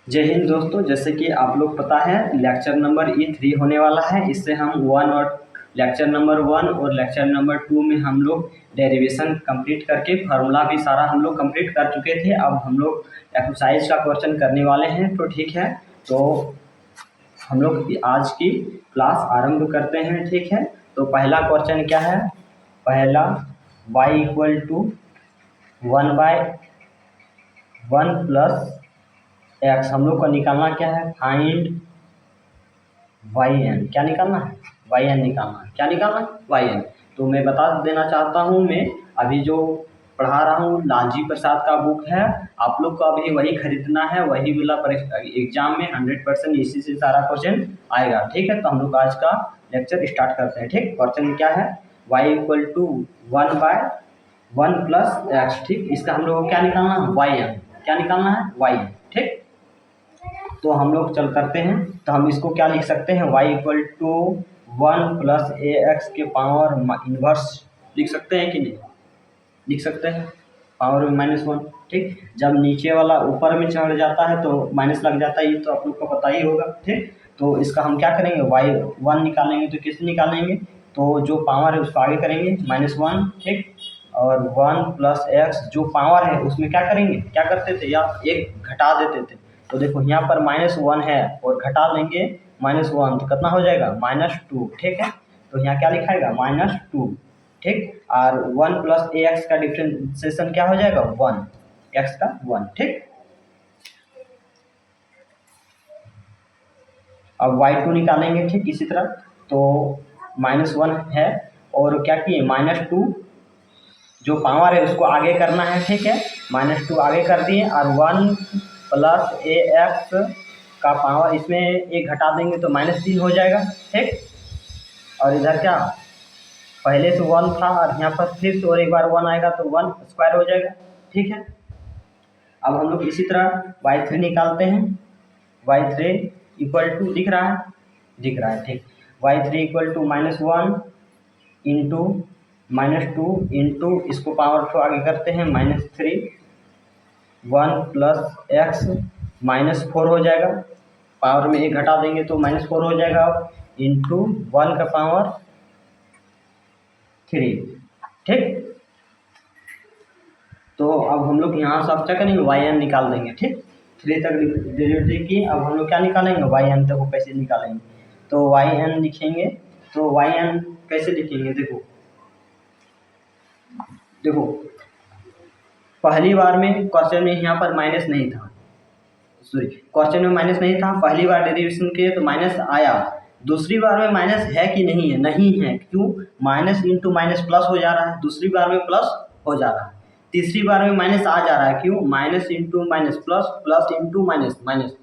जय हिंद दोस्तों। जैसे कि आप लोग पता है लेक्चर नंबर E3 होने वाला है। इससे हम वन और लेक्चर नंबर 1 और लेक्चर नंबर 2 में हम लोग डेरिवेशन कंप्लीट करके फार्मूला भी सारा हम लोग कंप्लीट कर चुके थे। अब हम लोग एक्सरसाइज का क्वेश्चन करने वाले हैं। तो ठीक है, तो हम लोग आज की क्लास आरंभ करते हैं। ठीक है, तो पहला क्वेश्चन क्या है? पहला y equal to 1/1 plus x हम लोग को निकालना क्या है? Find y n. क्या निकालना है? वाई एन निकालना है। क्या निकालना है? Y n. तो मैं बता देना चाहता हूँ, मैं अभी जो पढ़ा रहा हूँ लालजी प्रसाद का बुक है। आप लोग को अभी वही खरीदना है, वही वाला एग्जाम में 100% इसी से सारा क्वेश्चन आएगा। ठीक है, तो हम लोग आज का लेक्चर स्टार्ट करते हैं। ठीक, क्वेश्चन क्या है? Y equal to 1/1 plus x. ठीक, इसका हम लोग को क्या निकालना है? Y n. क्या निकालना है? Y n. ठीक, तो हम लोग चल करते हैं। तो हम इसको क्या लिख सकते हैं? y equal to 1 plus a x के पावर इन्वर्स लिख सकते हैं कि नहीं? लिख सकते हैं, पावर में -1। ठीक, जब नीचे वाला ऊपर में चढ़ जाता है तो माइनस लग जाता है, ये तो आप लोग को पता ही होगा। ठीक, तो इसका हम क्या करेंगे? y1 निकालेंगे। तो किससे निकालेंगे? तो जो पावर है उसको आगे करेंगे -1। ठीक, और 1 प्लस एक्स जो पावर है उसमें क्या करेंगे? क्या करते थे? या एक घटा देते थे। तो देखो यहाँ पर -1 है और घटा लेंगे -1 तो कितना हो जाएगा? -2। ठीक है, तो यहाँ क्या लिखाएगा? -2। ठीक, और 1 प्लस ए एक्स का डिफ्रेंसिएशन क्या हो जाएगा? 1, एक्स का 1। ठीक, अब y2 निकालेंगे। ठीक, इसी तरह तो -1 है और क्या किए? -2 जो पावर है उसको आगे करना है। ठीक है, -2 आगे कर दिए और 1 प्लस ए एक्स का पावर इसमें एक घटा देंगे तो -3 हो जाएगा। ठीक, और इधर क्या पहले से 1 था और यहाँ पर फिर से और एक बार 1 आएगा तो 1 स्क्वायर हो जाएगा। ठीक है, अब हम लोग इसी तरह y3 निकालते हैं। y3 इक्वल टू दिख रहा है? दिख रहा है। ठीक, y3 equal to -1 into -2 into इसको पावर 2 आगे करते हैं -3 1 प्लस एक्स -4 हो जाएगा। पावर में एक घटा देंगे तो -4 हो जाएगा इंटू 1 का पावर 3। ठीक, तो अब हम लोग यहाँ से अब क्या करेंगे? वाई एन निकाल देंगे। ठीक, 3 तक डेरिवेटिव की। अब हम लोग क्या निकालेंगे? वाई एन तक वो कैसे निकालेंगे? तो वाई एन लिखेंगे। तो वाई एन कैसे लिखेंगे? देखो देखो पहली बार में क्वेश्चन में यहाँ पर माइनस नहीं था, सॉरी क्वेश्चन में माइनस नहीं था। पहली बार डेरिवेशन किए तो माइनस आया। दूसरी बार में माइनस है कि नहीं है? नहीं है। क्यों? माइनस इंटू माइनस प्लस हो जा रहा है। दूसरी बार में प्लस हो जा रहा है। तीसरी बार में माइनस आ जा रहा है। क्यों? Minus into minus plus, plus into minus minus.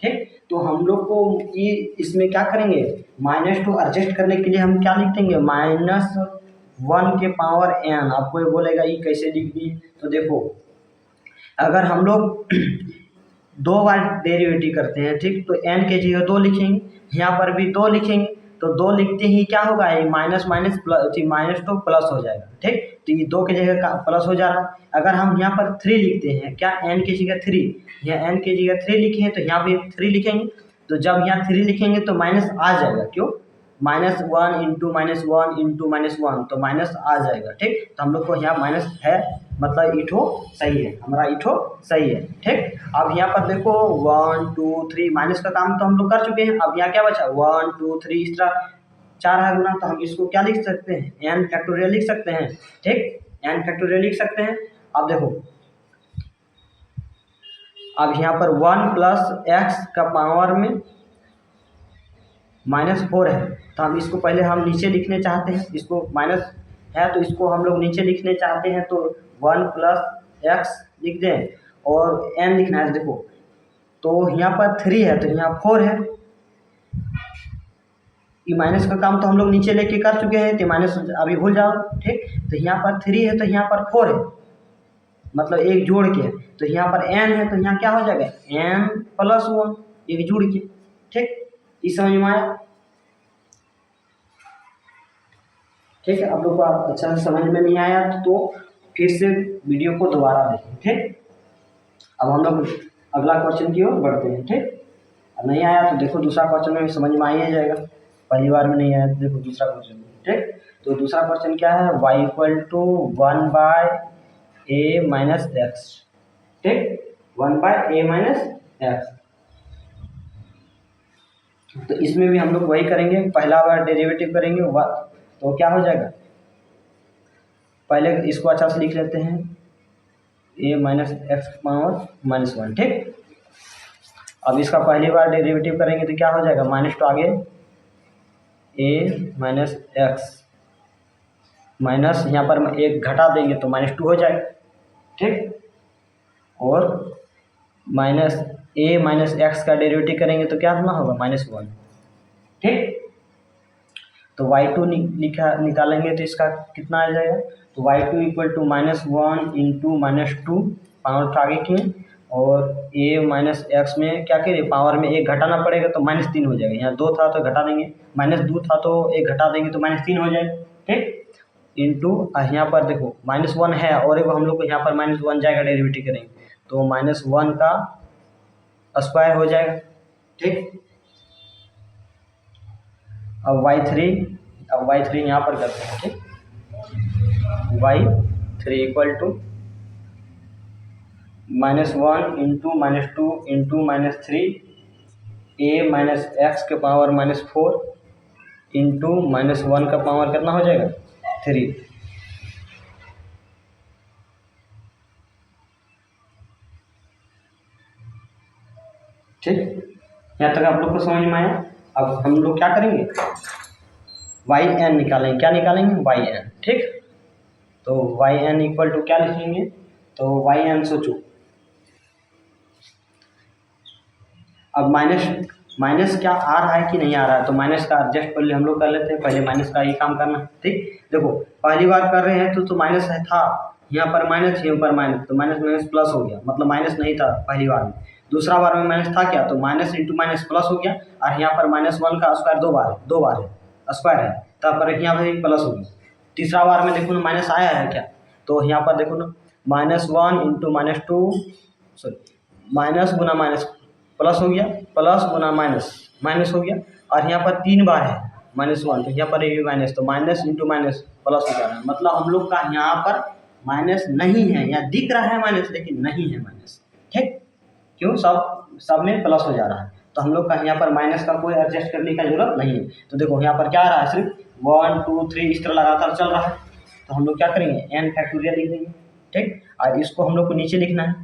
ठीक, तो हम लोग को ये इसमें क्या करेंगे? -2 एडजस्ट करने के लिए हम क्या लिख देंगे? -1 के पावर n। आपको ये बोलेगा ये कैसे लिख दिए? तो देखो अगर हम लोग 2 बार डेरिवेटिव करते हैं, ठीक, तो n के जगह 2 लिखेंगे। यहाँ पर भी 2 लिखेंगे। तो 2 लिखते ही क्या होगा? ये माइनस माइनस प्लस, -2 प्लस हो जाएगा। ठीक, तो ये 2 के जगह का प्लस हो जा रहा है। अगर हम यहाँ पर 3 लिखते हैं, क्या n की जगह 3, यहाँ n की जगह 3 लिखे हैं तो यहाँ भी 3 लिखेंगे। तो जब यहाँ 3 लिखेंगे तो माइनस आ जाएगा। क्यों? -1 इंटू -1 इंटू -1 तो माइनस आ जाएगा। ठीक, तो हम लोग को यहाँ माइनस है, मतलब इठो सही है, हमारा इठो सही है। ठीक, अब यहाँ पर देखो 1 2 3 माइनस का काम तो हम लोग कर चुके हैं। अब यहाँ क्या बचा? 1 2 3 इस तरह 4 है गुना, तो हम इसको क्या लिख सकते हैं? n फैक्टोरियल लिख सकते हैं। ठीक, n फैक्टोरियल लिख सकते हैं। अब देखो अब यहाँ पर 1 प्लस एक्स का पावर में -4 है, तो हम इसको पहले हम नीचे लिखने चाहते हैं। इसको माइनस है तो इसको हम लोग नीचे लिखने चाहते हैं, तो 1 प्लस एक्स लिख दें और n लिखना है। देखो तो यहाँ पर 3 है तो यहाँ 4 है। ये माइनस का काम तो हम लोग नीचे लेके कर चुके हैं, तो माइनस अभी भूल जाओ। ठीक, तो यहाँ पर 3 है तो यहाँ पर 4 है, मतलब एक जोड़ के। तो यहाँ पर n है तो यहाँ क्या हो जाएगा? n प्लस 1, एक जोड़ के। ठीक, इस समझ में आया? ठीक है, आप लोग को अच्छा से समझ में नहीं आया तो फिर से वीडियो को दोबारा देखें। ठीक, अब हम लोग अगला क्वेश्चन की ओर बढ़ते हैं। ठीक, नहीं आया तो देखो दूसरा क्वेश्चन में समझ में आ ही जाएगा, पहली बार में नहीं आया तो देखो दूसरा क्वेश्चन। ठीक, तो दूसरा क्वेश्चन क्या है, y इक्वल टू 1/a-x। ठीक, 1/a-x। तो इसमें भी हम लोग वही करेंगे, पहला बार डेरिवेटिव करेंगे तो क्या हो जाएगा, पहले इसको अच्छा से लिख लेते हैं, a-x⁻−1। ठीक, अब इसका पहली बार डेरिवेटिव करेंगे तो क्या हो जाएगा, -2 आगे a-x माइनस यहाँ पर एक घटा देंगे तो -2 हो जाएगा। ठीक, और -a-x का डेरिवेटिव करेंगे तो क्या होना होगा, -1। ठीक, तो y2 निकालेंगे तो इसका कितना आ जाएगा, तो y2 equal to -1 into -2 power आगे किए, और a-x में क्या करें, पावर में एक घटाना पड़ेगा तो -3 हो जाएगा, यहाँ 2 था तो घटा देंगे, -2 था तो एक घटा देंगे तो -3 हो जाएगा। ठीक, इंटू यहाँ पर देखो -1 है और एक हम लोग को यहाँ पर -1 जाएगा, डेरिवेटिव करेंगे तो -1 का स्क्वायर हो जाएगा। ठीक, अब y3 यहाँ पर करते हैं। ठीक, y3 equal to -1 into -2 into -3 a-x के पावर -4 इंटू -1 का पावर कितना हो जाएगा, 3। ठीक, यहाँ तक आप लोग को समझ में आया। अब हम लोग क्या करेंगे, yn निकालेंगे, क्या निकालेंगे, yn। ठीक, तो yn इक्वल टू क्या लिखेंगे, तो yn सोचो, अब माइनस क्या आ रहा है कि नहीं आ रहा है, तो माइनस का एडजस्ट पहले हम लोग कर लेते हैं, पहले माइनस का ही काम करना। ठीक, देखो पहली बार कर रहे हैं तो माइनस है था, यहाँ पर माइनस, यहाँ पर माइनस, तो माइनस माइनस प्लस हो गया, मतलब माइनस नहीं था पहली बार में। दूसरा बार में माइनस था क्या, तो माइनस इंटू माइनस प्लस हो गया, और यहाँ पर -1 का स्क्वायर दो बार है स्क्वायर है, तब पर यहाँ पर प्लस हो गया। तीसरा बार में देखो ना माइनस आया है क्या, तो यहाँ पर देखो ना -1 इंटू -2 सॉरी माइनस गुना माइनस प्लस हो गया, प्लस गुना माइनस हो गया, और यहाँ पर 3 बार है -1 तो यहाँ पर ये माइनस, तो माइनस इंटू माइनस प्लस हो जा रहा है, मतलब हम लोग का यहाँ पर माइनस नहीं है, यहाँ दिख रहा है माइनस लेकिन नहीं है माइनस। ठीक, क्यों, सब में प्लस हो जा रहा है, तो हम लोग का यहाँ पर माइनस का कोई एडजस्ट करने का जरूरत नहीं है। तो देखो यहाँ पर क्या आ रहा है, सिर्फ 1 2 3 इस तरह लगातार चल रहा है, तो हम लोग क्या करेंगे, n फैक्टोरियल लिख देंगे। ठीक, और इसको हम लोग को नीचे लिखना है,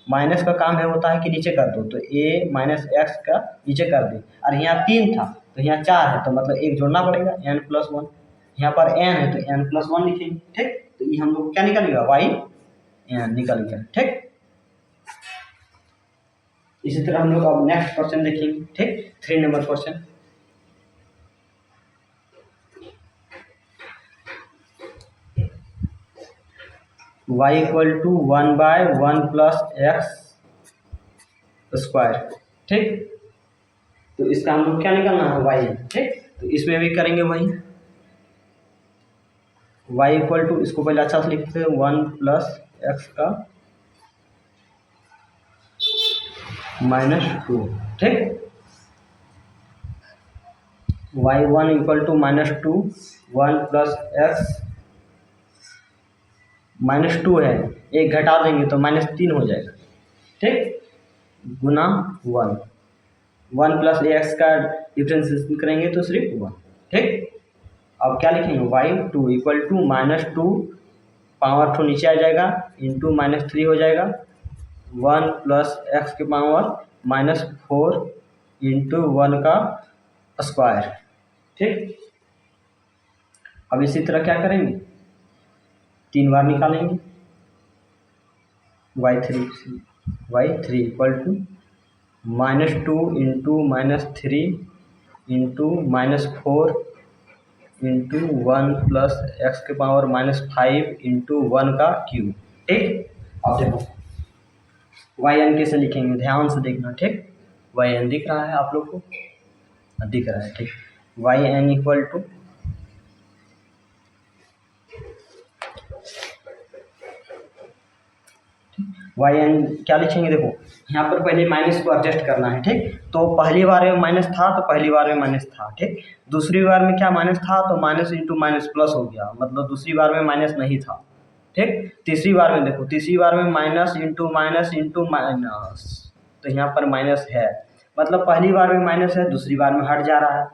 माइनस का काम है होता है कि नीचे कर दो, तो a-x का नीचे कर दे, और यहाँ 3 था तो यहाँ 4 है, तो मतलब एक जोड़ना पड़ेगा n+1, यहाँ पर n है तो n+1 लिखेंगे। ठीक, तो ये हम लोग क्या निकलेगा, yn निकल गया। ठीक, इसी तरह हम लोग अब नेक्स्ट क्वेश्चन देखेंगे। ठीक, 3 number question, y equal to 1/1 plus x square. ठीक, तो इसका हम लोग क्या निकालना है, y। ठीक, तो इसमें भी करेंगे वही, y इक्वल टू, इसको पहले अच्छा से लिखते हैं 1 प्लस x का -2। ठीक, y1 equal to -2 1 plus x -2 है, एक घटा देंगे तो -3 हो जाएगा। ठीक, गुना 1 प्लस x का डिफ्रेंशिएशन करेंगे तो सिर्फ 1। ठीक, अब क्या लिखेंगे, y2 इक्वल टू -2 पावर 2 नीचे आ जाएगा इंटू -3 हो जाएगा, 1 प्लस x के पावर -4 इंटू 1 का स्क्वायर। ठीक, अब इसी तरह क्या करेंगे, 3 बार निकालेंगे, y3 equal to -2 into -3 into -4 into 1 plus x के पावर -5 इंटू 1 का क्यूब। ठीक, अब देखो yn कैसे लिखेंगे, ध्यान से देखना। ठीक, yn दिख रहा है आप लोग को, दिख रहा है। ठीक, yn इक्वल टू yn क्या लिखेंगे, देखो यहाँ पर पहले माइनस को एडजस्ट करना है, ठीक। तो पहली बार में माइनस था तो पहली बार में माइनस था, ठीक। दूसरी बार में क्या माइनस था तो माइनस इंटू माइनस प्लस हो गया, मतलब दूसरी बार में माइनस नहीं था, ठीक। तीसरी बार में देखो, तीसरी बार में माइनस इंटू माइनस, तो यहाँ पर माइनस है, मतलब पहली बार में माइनस है, दूसरी बार में हट जा रहा है,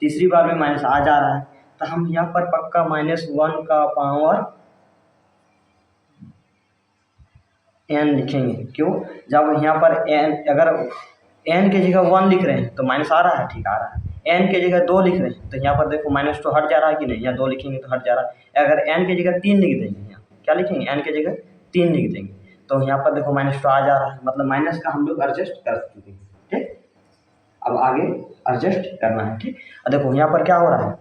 तीसरी बार में माइनस आ जा रहा है। तो हम यहाँ पर पक्का -1 का पावर n लिखेंगे। क्यों? जब यहाँ पर n, अगर n की जगह 1 लिख रहे हैं तो माइनस आ रहा है, ठीक, आ रहा है। n की जगह 2 लिख रहे हैं तो यहाँ पर देखो माइनस तो हट जा रहा है कि नहीं, यहाँ 2 लिखेंगे तो हट जा रहा है। अगर n की जगह 3 लिख देंगे, यहाँ क्या लिखेंगे, n की जगह 3 लिख देंगे तो यहाँ पर देखो माइनस तो आ जा रहा है, मतलब माइनस का हम लोग एडजस्ट कर चुके हैं, ठीक। अब आगे एडजस्ट करना है, ठीक। अब देखो यहाँ पर क्या हो रहा है,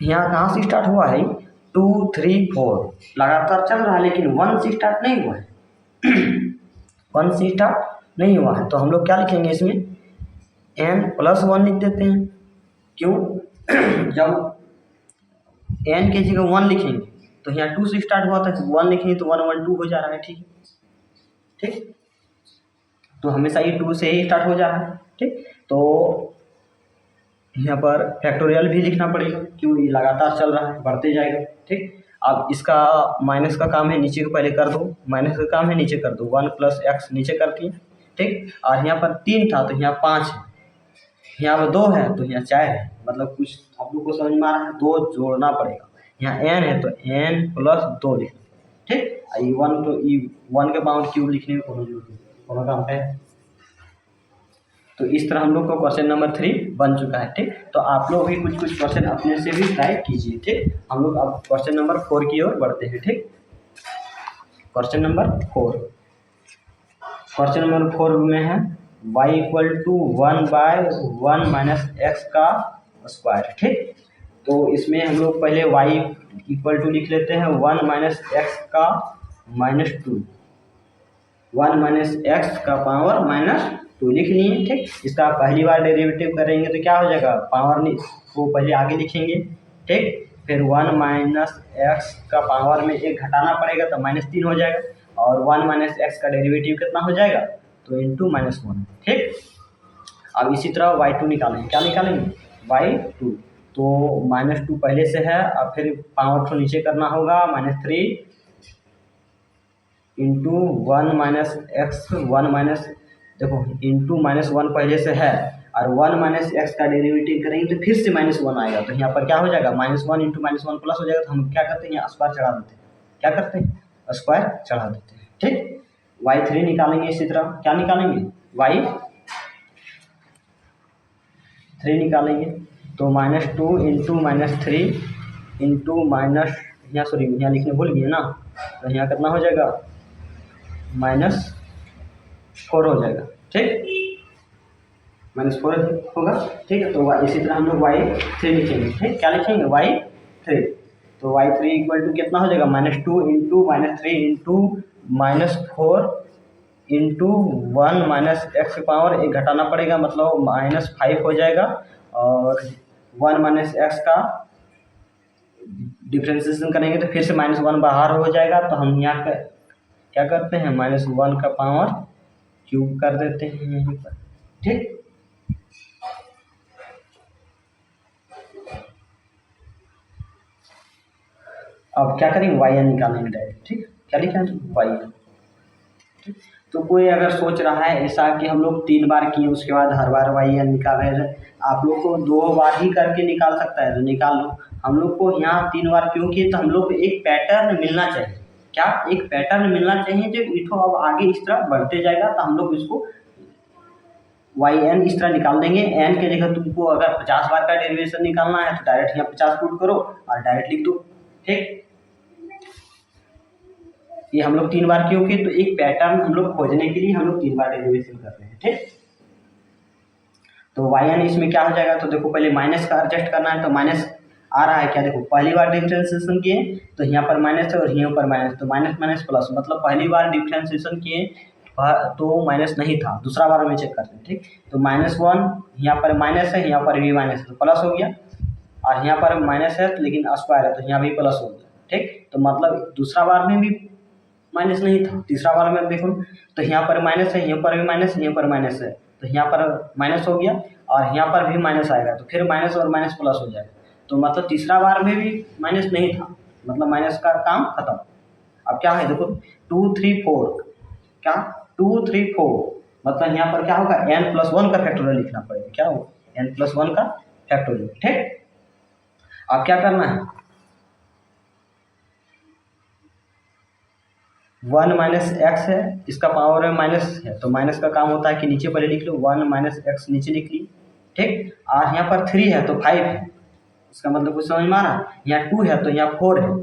यहाँ कहाँ से स्टार्ट हुआ है, 2 3 4 लगातार चल रहा है, लेकिन 1 से स्टार्ट नहीं हुआ है। 1 से स्टार्ट नहीं हुआ है तो हम लोग क्या लिखेंगे इसमें, n+1 लिख देते हैं। क्यों? जब n की जगह 1 लिखेंगे तो यहाँ 2 से स्टार्ट हुआ था, 1 लिखेंगे तो 1 1 2 हो जा रहा है, ठीक, ठीक। तो हमेशा ये 2 से ही स्टार्ट हो जा रहा है, ठीक। तो यहाँ पर फैक्टोरियल भी लिखना पड़ेगा, क्यों, ये लगातार चल रहा है, बढ़ते जाएगा, ठीक। अब इसका माइनस का काम है, नीचे को पहले कर दो, माइनस का काम है नीचे कर दो, 1 + x नीचे करती है, ठीक। और यहाँ पर 3 था तो यहाँ 5 है, यहाँ पर 2 है तो यहाँ 4 है, मतलब कुछ आप लोग को समझ में आ रहा है, 2 जोड़ना पड़ेगा। यहाँ n है तो n+2 लिख, ठीक। ये 1 तो ये 1 के पावर क्यूब लिखने में कोनो काम है। तो इस तरह हम लोग का क्वेश्चन नंबर 3 बन चुका है, ठीक। तो आप लोग भी कुछ क्वेश्चन अपने से भी ट्राई कीजिए, ठीक। हम लोग अब क्वेश्चन नंबर 4 की ओर बढ़ते हैं, ठीक। क्वेश्चन नंबर 4, क्वेश्चन नंबर 4 में है y = 1/1 - x का स्क्वायर, ठीक। तो इसमें हम लोग पहले y = लिख लेते हैं 1 - x का -2, 1 - x का पावर -2 लिख लिए, ठीक। इसका पहली बार डेरिवेटिव करेंगे तो क्या हो जाएगा, पावर को पहले आगे लिखेंगे, ठीक। फिर 1 - x का पावर में 1 घटाना पड़ेगा तो -3 हो जाएगा, और 1 - x का डेरिवेटिव कितना हो जाएगा, तो इंटू -1, ठीक। अब इसी तरह y2 निकालेंगे, क्या निकालेंगे, y2, तो -2 पहले से है, अब फिर पावर को नीचे करना होगा, -3 इंटू 1 - x, 1 देखो इंटू -1 पहले से है, और 1 - x का डेरिवेटिव करेंगे तो फिर से -1 आएगा, तो यहाँ पर क्या हो जाएगा, -1 इंटू -1 प्लस हो जाएगा। तो हम क्या करते हैं, यहाँ स्क्वायर चढ़ा देते हैं, क्या करते हैं, स्क्वायर चढ़ा देते हैं, ठीक। y3 निकालेंगे, इसी तरह क्या निकालेंगे, y3 निकालेंगे, तो -2 इंटू -3 इंटू माइनस, यहाँ सॉरी यहाँ लिखने भूल गए ना, तो यहाँ कितना हो जाएगा, -4 हो जाएगा, ठीक, -4 होगा, ठीक है। तो इसी तरह हम लोग y3 लिखेंगे, ठीक, क्या लिखेंगे, y3, तो y3 = कितना हो जाएगा, -2 इंटू -3 इंटू -4 इंटू 1 - x की पावर 1 घटाना पड़ेगा, मतलब -5 हो जाएगा, और 1 - x का डिफ्रेंसिएशन करेंगे तो फिर से -1 बाहर हो जाएगा, तो हम यहाँ का क्या करते हैं, -1 का पावर क्यूब कर देते हैं यहीं पर, ठीक। अब क्या करेंगे, y n निकालेंगे डायरेक्ट, ठीक, क्या लिखा है, y n, ठीक। तो कोई अगर सोच रहा है ऐसा कि हम लोग 3 बार किए उसके बाद हर बार y n निकाल रहे हैं, आप लोग को 2 बार ही करके निकाल सकता है तो निकाल लो। हम लोग को यहाँ 3 बार क्यों किए, तो हम लोग को एक पैटर्न मिलना चाहिए, क्या, एक पैटर्न मिलना चाहिए, जो इठो अब आगे इस तरह बढ़ते जाएगा, तो हम लोग इसको y n इस तरह निकाल देंगे। n की जगह तुमको अगर 50 बार का डेरिवेशन निकालना है तो डायरेक्ट यहाँ 50 पुट करो और डायरेक्ट लिख दो, ठीक। ये हम लोग 3 बार क्यों किए, तो एक पैटर्न हम लोग खोजने के लिए हम लोग 3 बार डेरिवेशन कर रहे हैं, ठीक। तो y n इसमें क्या हो जाएगा, तो देखो पहले माइनस का एडजस्ट करना है, तो माइनस आ रहा है क्या, देखो पहली बार डिफरेंशिएशन किए तो यहाँ पर माइनस है और यहाँ पर माइनस, तो माइनस प्लस, मतलब पहली बार डिफरेंशिएशन किए तो माइनस नहीं था, दूसरा बार में चेक करते हैं, ठीक। तो -1 यहाँ पर माइनस है, यहाँ पर भी माइनस है तो प्लस हो गया, और यहाँ पर माइनस है लेकिन स्क्वायर है तो यहाँ भी प्लस हो गया, ठीक। तो मतलब दूसरा बार में भी माइनस नहीं था। तीसरा बार में देखो तो यहाँ पर माइनस है, यहाँ पर भी माइनस है, यहाँ पर माइनस है, तो यहाँ पर माइनस हो गया और यहाँ पर भी माइनस आएगा, तो फिर माइनस और माइनस प्लस हो जाएगा। तो मतलब तीसरा बार में भी माइनस नहीं था, मतलब माइनस का काम खत्म। अब क्या है देखो 2 3 4, क्या 2 3 4, मतलब यहाँ पर क्या होगा n+1 का फैक्टोरियल लिखना पड़ेगा। क्या होगा n+1 का फैक्टोरियल। ठीक, अब क्या करना है 1 माइनस एक्स है, इसका पावर में माइनस है, तो माइनस का काम होता है कि नीचे पहले लिख लो 1 माइनस एक्स नीचे लिख ली। ठीक, और यहाँ पर 3 है तो 5 है, इसका मतलब कुछ समझ में आ रहा है। यहाँ 2 है तो यहाँ 4 है।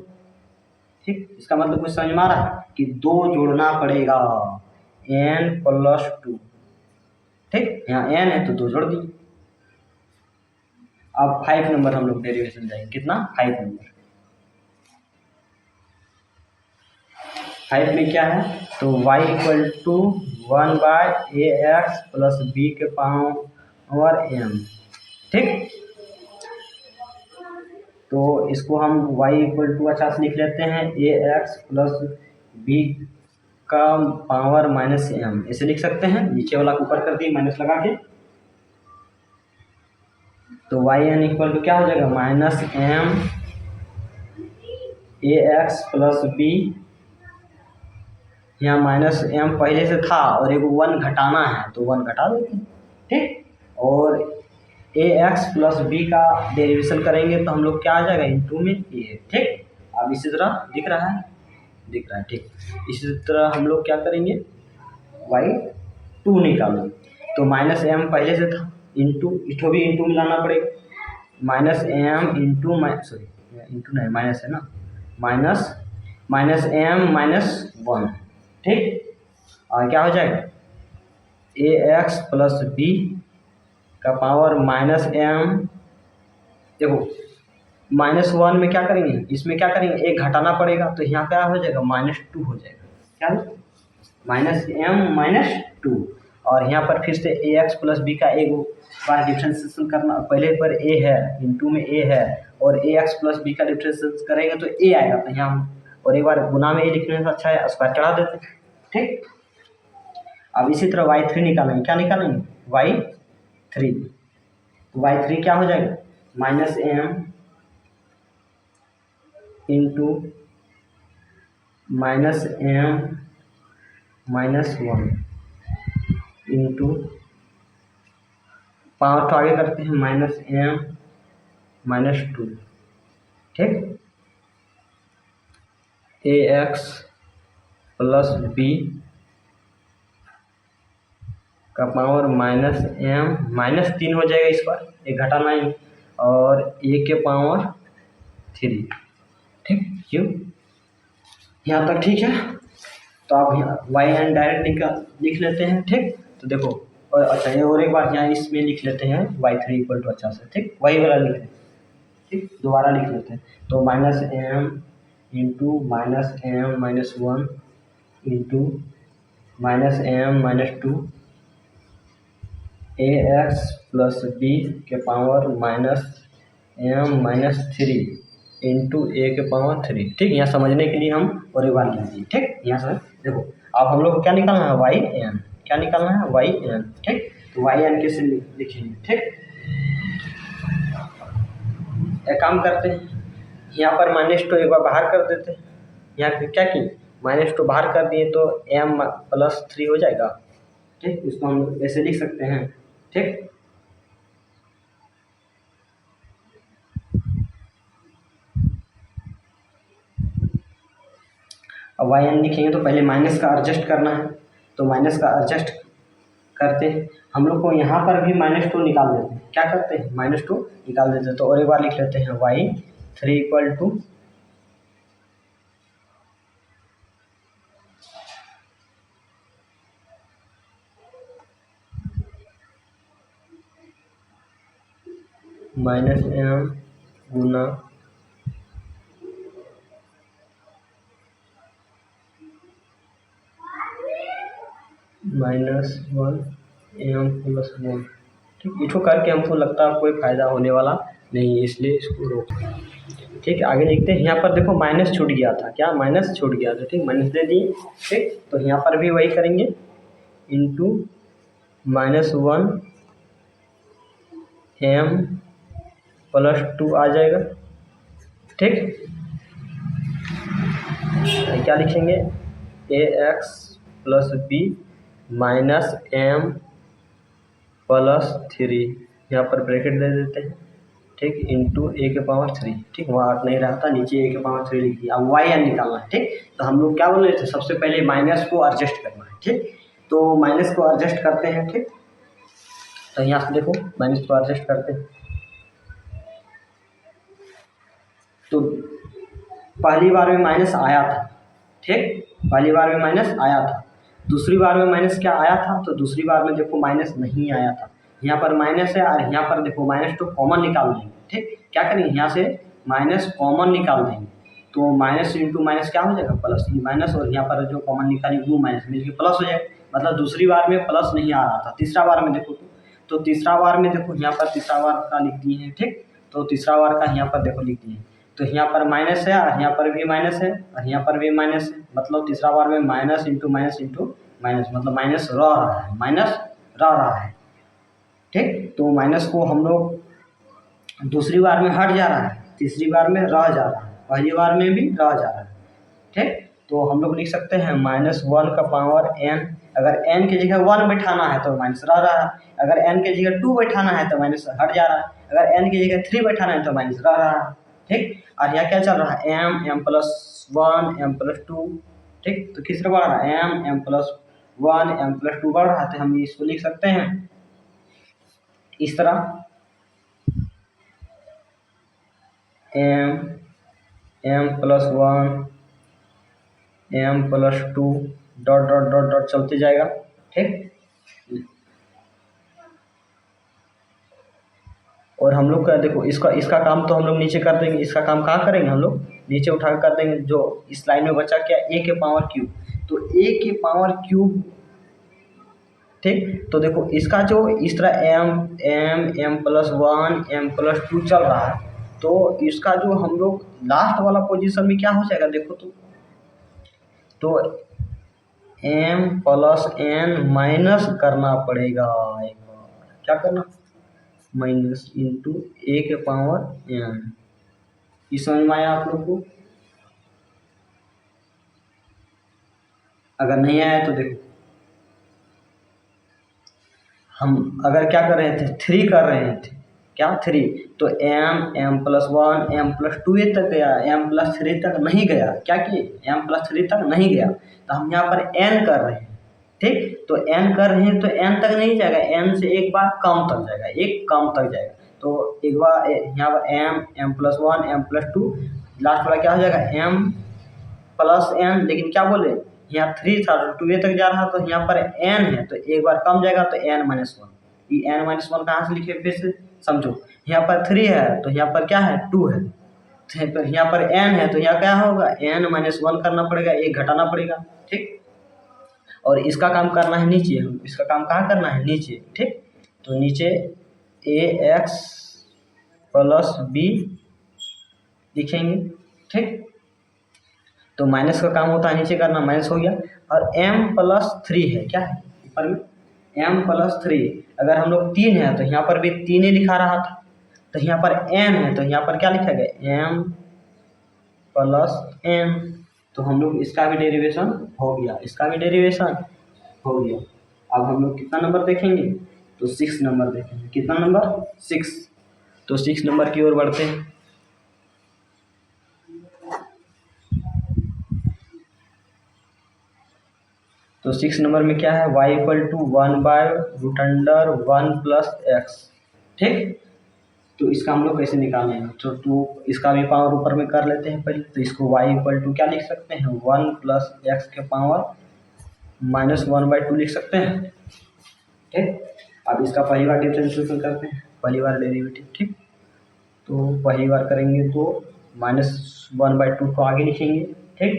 ठीक, इसका मतलब कुछ समझ में आ रहा है कि 2 जोड़ना पड़ेगा n+2। ठीक, यहाँ n है तो 2 जोड़ दी। अब 5 नंबर हम लोग डेरिवेशन जाएंगे, कितना 5 नंबर। 5 में क्या है तो y = 1/ax + b के पावर m। ठीक, तो इसको हम y = अच्छा से लिख लेते हैं ax + b का पावर -m, ऐसे लिख सकते हैं। नीचे वाला ऊपर कर दिए माइनस लगा के, तो yn = क्या हो जाएगा -m ax + b, यहाँ -m पहले से था और एक 1 घटाना है तो 1 घटा देते हैं। ठीक, और ax + b का डेरिवेशन करेंगे तो हम लोग क्या आ जाएगा इंटू में a है। ठीक, अब इसी तरह दिख रहा है, दिख रहा है। ठीक, इसी तरह हम लोग क्या करेंगे y2 निकालेंगे, तो -m पहले से था, इंटू इसको भी इंटू में लाना पड़ेगा, -m इंटू सॉरी इंटू नहीं माइनस है ना, -m-1। ठीक, और क्या हो जाएगा ax + b का पावर -m। देखो -1 में क्या करेंगे, इसमें क्या करेंगे एक घटाना पड़ेगा, तो यहाँ क्या हो जाएगा -2 हो जाएगा। क्या -m-2, और यहाँ पर फिर से ax + b का एक बार डिफ्रेंशिएशन करना, पहले पर a है इंटू में a है, और ax + b का डिफ्रेंशिएशन करेंगे तो a आएगा, तो यहाँ हम और एक बार गुना में a लिखने से अच्छा है स्क्वायर चढ़ा देते हैं। ठीक, अब इसी तरह y3 निकालेंगे, क्या निकालेंगे y3, तो y3 क्या हो जाएगा -m into -m-1 into power तो आगे करते हैं -m-2। ठीक, ax + b का पावर -3 हो जाएगा, इस पर एक घटाना ही, और a के पावर 3। ठीक, क्यों यहाँ तक ठीक है। तो आप यहाँ yn डायरेक्ट लिख लेते हैं। ठीक, तो देखो और अच्छा ये और एक बार यहाँ इसमें लिख लेते हैं y3 = अच्छा से। ठीक, वही वाला लिख लेते हैं। ठीक, दोबारा लिख लेते हैं, तो -m into -m-1 into -m-2 ax + b के पावर -m-3 इंटू a के पावर 3। ठीक, यहाँ समझने के लिए हम और एक बार लिख दिए। ठीक, यहाँ से देखो अब हम लोग को क्या निकालना है yn, क्या निकालना है yn। ठीक, तो yn कैसे लिखेंगे। ठीक, एक काम करते हैं, यहाँ पर -2 एक बार बाहर कर देते हैं, यहाँ पे क्या किए -2 बाहर कर दिए तो m+3 हो जाएगा। ठीक, इसको हम ऐसे लिख सकते हैं। ठीक, अब yn लिखेंगे तो पहले माइनस का एडजस्ट करना है, तो माइनस का एडजस्ट करते हैं हम लोग को, यहाँ पर भी -2 निकाल देते हैं। क्या करते हैं -2 निकाल देते हैं, तो और एक बार लिख लेते हैं y3 = -m गुना -1 m+1। ठीक, इसको करके हमको लगता है कोई फ़ायदा होने वाला नहीं, इसलिए इसको रोक। ठीक, आगे लिखते हैं। यहाँ पर देखो माइनस छूट गया था, क्या माइनस छूट गया था, ठीक, माइनस दे दिए। ठीक, तो यहाँ पर भी वही करेंगे, इंटू -1 m + 2 आ जाएगा। ठीक, क्या लिखेंगे, ax + b -m + 3, यहाँ पर ब्रैकेट दे देते हैं। ठीक, इंटू a⁻3। ठीक, वहाँ 8 नहीं रहा था, नीचे a⁻3 लिख दिया। अब y n निकालना है। ठीक, तो हम लोग क्या बोल रहे थे, सबसे पहले माइनस को एडजस्ट करना है। ठीक, तो माइनस को एडजस्ट करते हैं। ठीक, तो यहाँ से देखो माइनस को एडजस्ट करते हैं, तो पहली बार में माइनस आया था। ठीक, पहली बार में माइनस आया था, दूसरी बार में माइनस क्या आया था, तो दूसरी बार में देखो माइनस नहीं आया था। यहाँ पर माइनस है और यहाँ पर देखो माइनस तो कॉमन निकाल देंगे। ठीक, क्या करेंगे, यहाँ से माइनस कॉमन निकाल देंगे, तो माइनस इंटू माइनस क्या हो जाएगा, प्लस। ये माइनस और यहाँ पर जो कॉमन निकालेंगे वो माइनस मिलकर प्लस हो जाएगा। मतलब दूसरी बार में प्लस नहीं आ रहा था, तीसरा बार में देखो तो तीसरा बार में देखो यहाँ पर तीसरा बार का लिख दिए हैं। ठीक, तो तीसरा बार का यहाँ पर देखो लिख दिए, तो यहाँ पर माइनस है और यहाँ पर भी माइनस है और यहाँ पर भी माइनस है। मतलब तीसरा बार में minus into minus into minus, मतलब माइनस रह रहा है, माइनस रह रहा है। ठीक, तो माइनस को हम लोग दूसरी बार में हट जा रहा है, तीसरी बार में रह जा रहा है, पहली बार में भी रह जा रहा है। ठीक, तो हम लोग लिख सकते हैं -1 का पावर n। अगर n की जगह 1 बैठाना है तो माइनस रह रहा है, अगर n की जगह 2 बैठाना है तो माइनस हट जा रहा है, अगर n की जगह 3 बैठाना है तो माइनस रह रहा है। ठीक, और यहाँ क्या चल रहा है, m +1 m +2। ठीक, तो किस तरह बढ़ रहा है, m +1 m +2 बढ़ रहा है, तो हम इसको लिख सकते हैं इस तरह, m +1 m +2 dot dot dot dot चलते जाएगा। ठीक, और हम लोग का देखो इसका काम तो हम लोग नीचे कर देंगे, इसका काम कहाँ करेंगे, हम लोग नीचे उठा कर देंगे। जो इस लाइन में बचा क्या, a⁻³, तो a⁻³। ठीक, तो देखो इसका जो इस तरह m +1 m +2 चल रहा है, तो इसका जो हम लोग लास्ट वाला पोजीशन में क्या हो जाएगा देखो, तो m + n माइनस करना पड़ेगा एक बार, क्या करना, माइनस इंटू a⁻n। इस समझ में आया आप लोग को, अगर नहीं आया तो देखो, हम अगर क्या कर रहे थे, 3 कर रहे थे, क्या 3, तो m +1 m +2 तक गया, m +3 तक नहीं गया। क्या किए, m +3 तक नहीं गया, तो हम यहाँ पर n कर रहे हैं। ठीक, तो n कर रहे हैं तो n तक नहीं जाएगा, n से एक बार कम तक जाएगा, एक कम तक जाएगा। तो एक बार यहाँ पर m +1 m +2, लास्ट वाला क्या हो जाएगा, m +n। लेकिन क्या बोले, यहाँ 3 था तो 2 तक जा रहा, तो यहाँ पर n है तो एक बार कम जाएगा, तो n-1। ये n-1 कहाँ से लिखे, फिर से समझो, यहाँ पर 3 है तो यहाँ पर क्या है, 2 है, तो यहाँ पर n है तो यहाँ क्या होगा, n-1 करना पड़ेगा, एक घटाना पड़ेगा। ठीक, और इसका काम करना है नीचे, इसका काम कहाँ करना है, नीचे। ठीक, तो नीचे ax + b लिखेंगे। ठीक, तो माइनस का काम होता है नीचे करना, माइनस हो गया, और m +3 है, क्या है ऊपर में, m +3। अगर हम लोग 3 है तो यहाँ पर भी 3 ही लिखा रहा था, तो यहाँ पर n है तो यहाँ पर क्या लिखा गया, m +n। तो हम लोग इसका भी डेरिवेशन हो गया, इसका भी डेरिवेशन हो गया। अब हम लोग कितना नंबर देखेंगे, तो 6 नंबर देखेंगे। कितना नंबर, 6। तो 6 नंबर की ओर बढ़ते हैं। तो 6 नंबर में क्या है, y = 1/√1 + x। ठीक, तो इसका हम लोग कैसे निकालेंगे, तो इसका भी पावर ऊपर में कर लेते हैं पहले। तो इसको y = क्या लिख सकते हैं, 1 + x के पावर -1/2 लिख सकते हैं। ठीक, अब इसका पहली बार डिफरेंशिएशन करते हैं, पहली बार डेरिवेटिव। ठीक, तो पहली बार करेंगे तो -1/2 को आगे लिखेंगे। ठीक,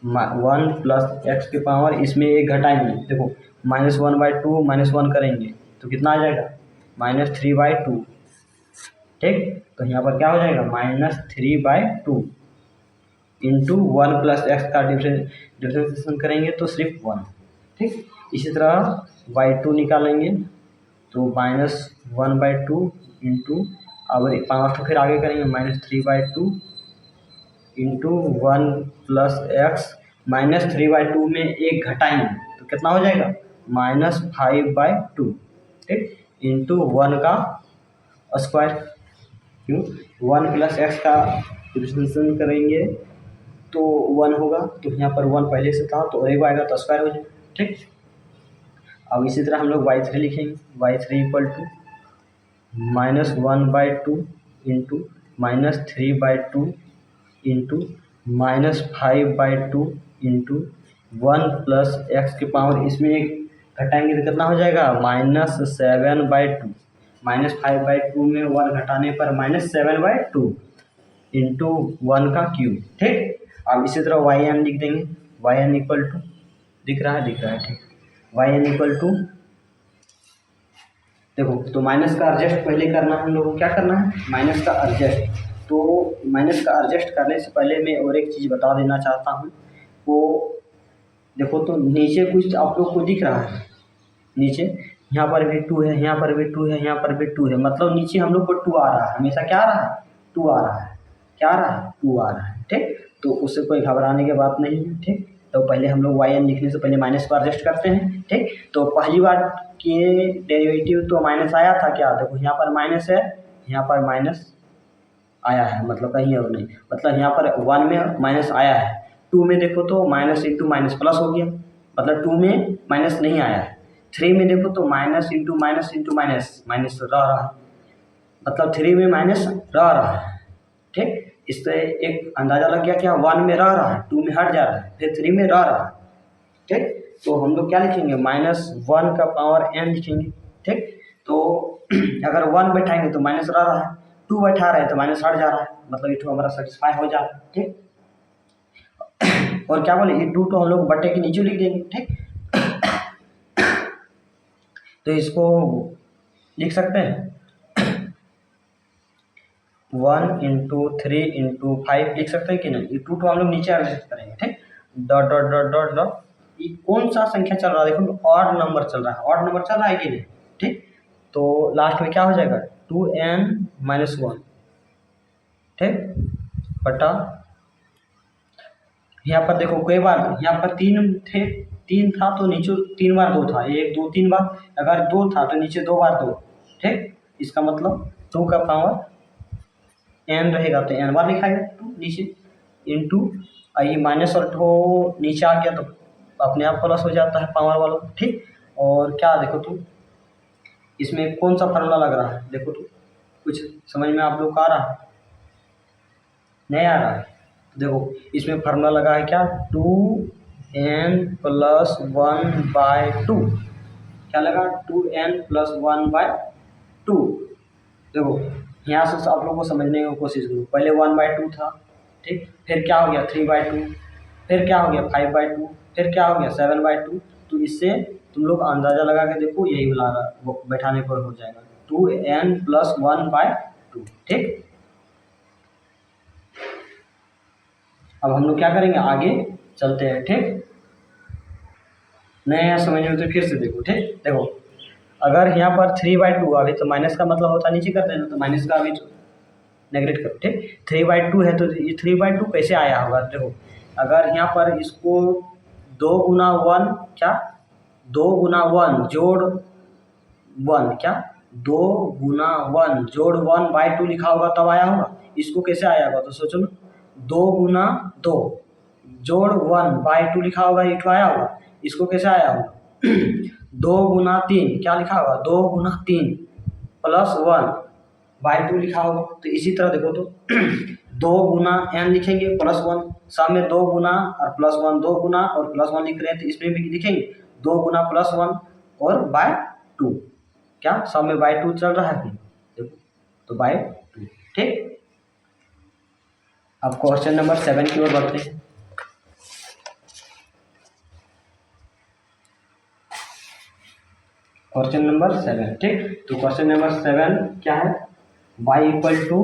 1 + x के पावर, इसमें एक घटाएंगे, देखो -1/2 -1 करेंगे तो कितना आ जाएगा, -3/2। ठीक। तो यहाँ पर क्या हो जाएगा -3/2 इंटू 1 + x का डिफ्रेंसिएशन करेंगे तो सिर्फ 1। ठीक। इसी तरह y2 निकालेंगे तो -1/2 इंटू, अब पावर तो फिर आगे करेंगे -3/2 इंटू 1 + x, -3/2 में एक घटाएंगे तो कितना हो जाएगा -5/2। ठीक। इंटू 1 का स्क्वायर, क्यों 1 + x का डिफ्रेंशिएशन करेंगे तो 1 होगा, तो यहाँ पर 1 पहले से था तो एक आएगा तो स्क्वायर हो जाएगा। ठीक। अब इसी तरह हम लोग y3 लिखेंगे, y3 = -1/2 into -3/2 into -5/2 into 1 + x की पावर, इसमें एक घटाएंगे तो कितना हो जाएगा -7/2, -5/2 में 1 घटाने पर -7/2 इंटू 1 का क्यूब। ठीक। अब इसी तरह yn लिख देंगे, yn = दिख रहा है ठीक। yn = देखो, तो माइनस का एडजस्ट पहले करना है हम लोगों को, क्या करना है माइनस का एडजस्ट। तो माइनस का एडजस्ट करने से पहले मैं और एक चीज़ बता देना चाहता हूँ। वो देखो, तो नीचे कुछ आप लोग को दिख रहा है, नीचे यहाँ पर भी 2 है, यहाँ पर भी 2 है, यहाँ पर भी 2 है, मतलब नीचे हम लोग को 2 आ रहा है, हमेशा क्या आ रहा है 2 आ रहा है, क्या आ रहा है 2 आ रहा है। ठीक। तो उससे कोई घबराने की बात नहीं है। ठीक। तो पहले हम लोग yn लिखने से पहले माइनस को एडजस्ट करते हैं। ठीक। तो पहली बार के डेरिवेटिव तो माइनस आया था, क्या देखो यहाँ पर माइनस है, यहाँ पर माइनस आया है, मतलब कहीं और नहीं, मतलब यहाँ पर 1 में माइनस आया है, 2 में देखो तो माइनस इंटू माइनस प्लस हो गया, मतलब 2 में माइनस नहीं आया है। 3 में देखो तो minus into minus into minus minus रह रहा है, मतलब 3 में माइनस रह रहा है। ठीक। इससे एक अंदाज़ा लग गया क्या 1 में रह रहा है, 2 में हट जा रहा है, फिर 3 में रह रहा है। ठीक। तो हम लोग क्या लिखेंगे -1 का पावर n लिखेंगे। ठीक। तो अगर 1 बैठाएंगे तो माइनस रह रहा है, 2 बैठा रहे हैं तो माइनस हट जा रहा है, मतलब ये 2 हमारा सेटिस्फाई हो जा रहा है। ठीक। और क्या बोले, ये 2 तो हम लोग बट्टे के नीचे लिख देंगे। ठीक। तो इसको लिख सकते हैं 1 इंटू 3 इंटू 5 लिख सकते हैं कि नहीं, ये 2 तो हम लोग नीचे एडजस्ट करेंगे। ठीक। Dot dot dot dot dot, ये कौन सा संख्या चल रहा है, देखो ऑड नंबर चल रहा है, ऑड नंबर चल रहा है कि नहीं। ठीक। तो लास्ट में क्या हो जाएगा 2n-1। ठीक। बटा, यहाँ पर देखो कई बार यहाँ पर 3 थे, 3 था तो नीचे 3 बार 2 था, 1 2 3 बार, अगर 2 था तो नीचे 2 बार 2। ठीक। इसका मतलब 2 का पावर n रहेगा तो n बार लिखाएगा 2 नीचे, इंटू ये माइनस और टू नीचे आ गया तो अपने आप प्लस हो जाता है पावर वाला। ठीक। और क्या देखो तो इसमें कौन सा फार्मूला लग रहा है, देखो तो कुछ समझ में आप लोग को आ रहा है, नहीं आ रहा है। देखो इसमें फार्मूला लगा है क्या 2n+1/2, क्या लगा 2n+1/2। देखो यहाँ से आप लोग को समझने की कोशिश करो, पहले 1/2 था। ठीक। फिर क्या हो गया 3/2, फिर क्या हो गया 5/2, फिर क्या हो गया 7/2। तो इससे तुम लोग अंदाज़ा लगा के देखो, यही वाला वो बैठाने पर हो जाएगा 2n+1/2। ठीक। अब हम लोग क्या करेंगे, आगे चलते हैं। ठीक। नया समझ में तो फिर से देखो। ठीक। देखो अगर यहाँ पर 3/2 अभी तो माइनस का मतलब होता है नीचे कर देना, तो माइनस का अभी नेगलेक्ट करो। ठीक। 3/2 है तो ये 3/2 कैसे आया होगा, देखो अगर यहाँ पर इसको 2 गुना 1 क्या 2 गुना 1 जोड़ 1 क्या 2 गुना 1 जोड़ 1/2 लिखा होगा तब आया होगा। इसको कैसे आया होगा तो सोचो ना, 2 गुना 2 जोड़ 1/2 लिखा होगा, ये आया होगा। इसको कैसे आया होगा 2 गुना 3 क्या लिखा होगा 2 गुना 3 प्लस 1/2 लिखा होगा। तो इसी तरह देखो तो 2 गुना n लिखेंगे +1, सामने 2 गुना और +1, 2 गुना और +1 लिख रहे हैं तो इसमें भी लिखेंगे 2 गुना +1 और /2, क्या सब में /2 चल रहा है, देखो तो /2। ठीक। अब क्वेश्चन नंबर 7 की ओर बढ़ते हैं। Question number 7। ठीक। तो क्वेश्चन नंबर 7 क्या है y equal to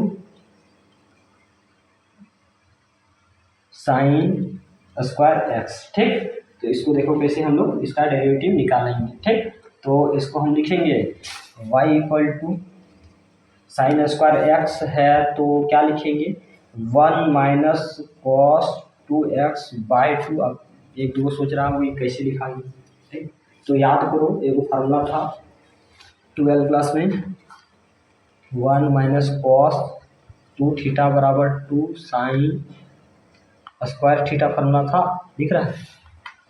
sine square x. ठीक, तो इसको देखो कैसे हम लोग इसका डेरिवेटिव निकालेंगे। ठीक, तो इसको हम लिखेंगे y equal to sine square x है तो क्या लिखेंगे 1 माइनस कॉस 2x बाई 2। अब एक दो सोच रहा हूँ ये कैसे लिखाएंगे। ठीक, तो याद करो एक फार्मूला था 12 क्लास में 1 माइनस कॉस 2 थीटा बराबर 2 साइन स्क्वायर थीटा फार्मूला था। दिख रहा है,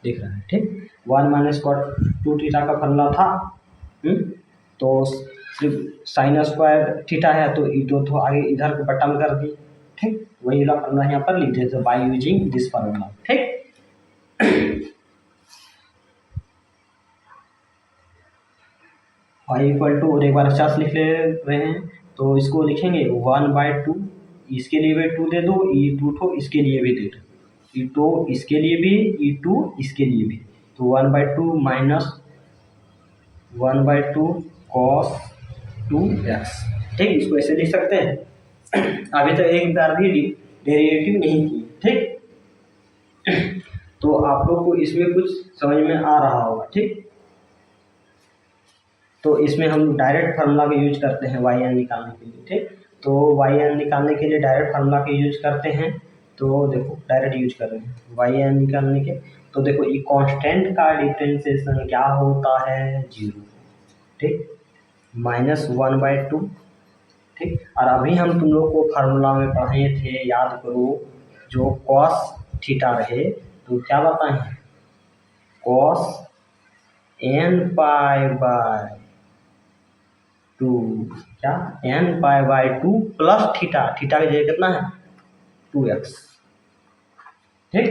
दिख रहा है। ठीक, 1 माइनस कॉट 2 थीटा का फार्मूला था। तो सिर्फ साइन स्क्वायर थीटा है तो ये तो आगे इधर को बटन कर दी। ठीक, वही वाला फार्मूला यहाँ पर लिख देते बाय यूजिंग दिस फार्मूला। ठीक, y इक्वल टू और एक बार 50 लिख ले रहे हैं तो इसको लिखेंगे 1/2। इसके लिए भी 2 दे दो, E2 तो इसके लिए भी दे दो, E2 इसके लिए भी, E2 इसके लिए भी। तो 1/2 माइनस 1/2 कॉस 2x। ठीक, इसको ऐसे लिख सकते हैं। अभी तक एक बार भी डेरिवेटिव नहीं की। ठीक, तो आप लोग को इसमें कुछ समझ में आ रहा होगा। ठीक, तो इसमें हम डायरेक्ट फार्मूला का यूज करते हैं वाई एन निकालने के लिए। ठीक, तो वाई एन निकालने के लिए डायरेक्ट फार्मूला का यूज करते हैं। तो देखो डायरेक्ट यूज कर रहे हैं वाई एन निकालने के। तो देखो ये कांस्टेंट का डिफरेंशिएशन क्या होता है 0। ठीक, -1/2। ठीक, और अभी हम तुम लोग को फार्मूला में पढ़े थे, याद करो, जो कॉस थीटा रहे तो क्या बताएं कॉस n पाई बाय 2, क्या n pi by 2 plus theta. Theta की जगह कितना है 2x। ठीक,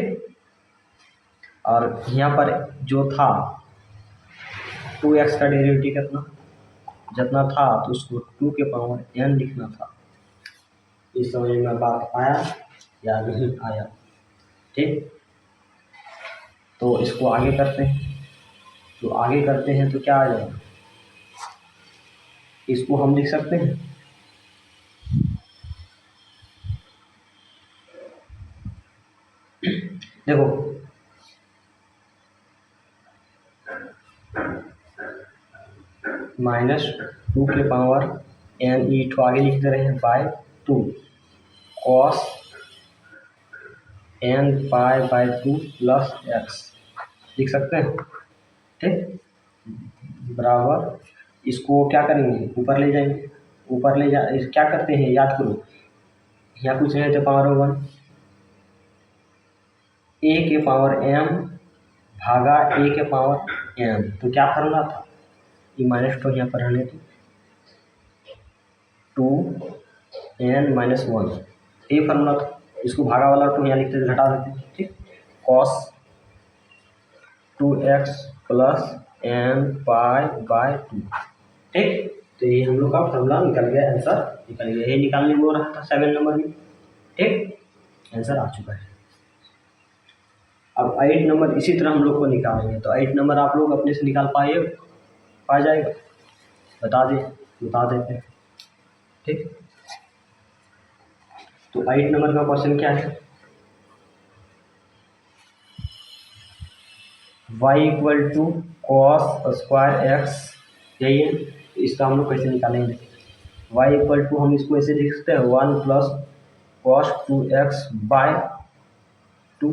और यहाँ पर जो था 2x का डेरिवेटिव कितना जितना था तो उसको 2 के पावर n लिखना था। इस समझ में बात आया या नहीं आया। ठीक, तो इसको आगे करते हैं। तो आगे करते हैं तो क्या आ जाएगा, इसको हम लिख सकते हैं देखो -2 के पावर n ई टू आगे लिख दे रहे हैं by 2 cos n pi by 2 plus x लिख सकते हैं। ठीक, बराबर इसको क्या करेंगे ऊपर ले जाएंगे। ऊपर ले जा क्या करते हैं याद करो, यहाँ कुछ नहीं तो पावर 1 a के पावर m भागा a के पावर m। तो क्या फार्मूला था ये -2 यहाँ पर रहने दो 2n-1 ये फार्मूला था। इसको भागा वाला 2 यहाँ लिखते घटा देते हैं। ठीक, cos 2x plus n pi by 2। ठीक, तो ये हम लोग का फार्मूला निकल गया, आंसर निकल गया। यही निकालने को रहा था 7 नंबर में। ठीक, आंसर आ चुका है। अब 8 नंबर इसी तरह हम लोग को निकालेंगे। तो 8 नंबर आप लोग अपने से निकाल पा जाएगा, बता देते हैं। ठीक, तो 8 नंबर का क्वेश्चन क्या है, y equal to cos square x. यही है, तो इसका हम लोग कैसे निकालेंगे y इक्वल टू, हम इसको ऐसे लिख सकते हैं 1 प्लस कॉस 2x बाय 2।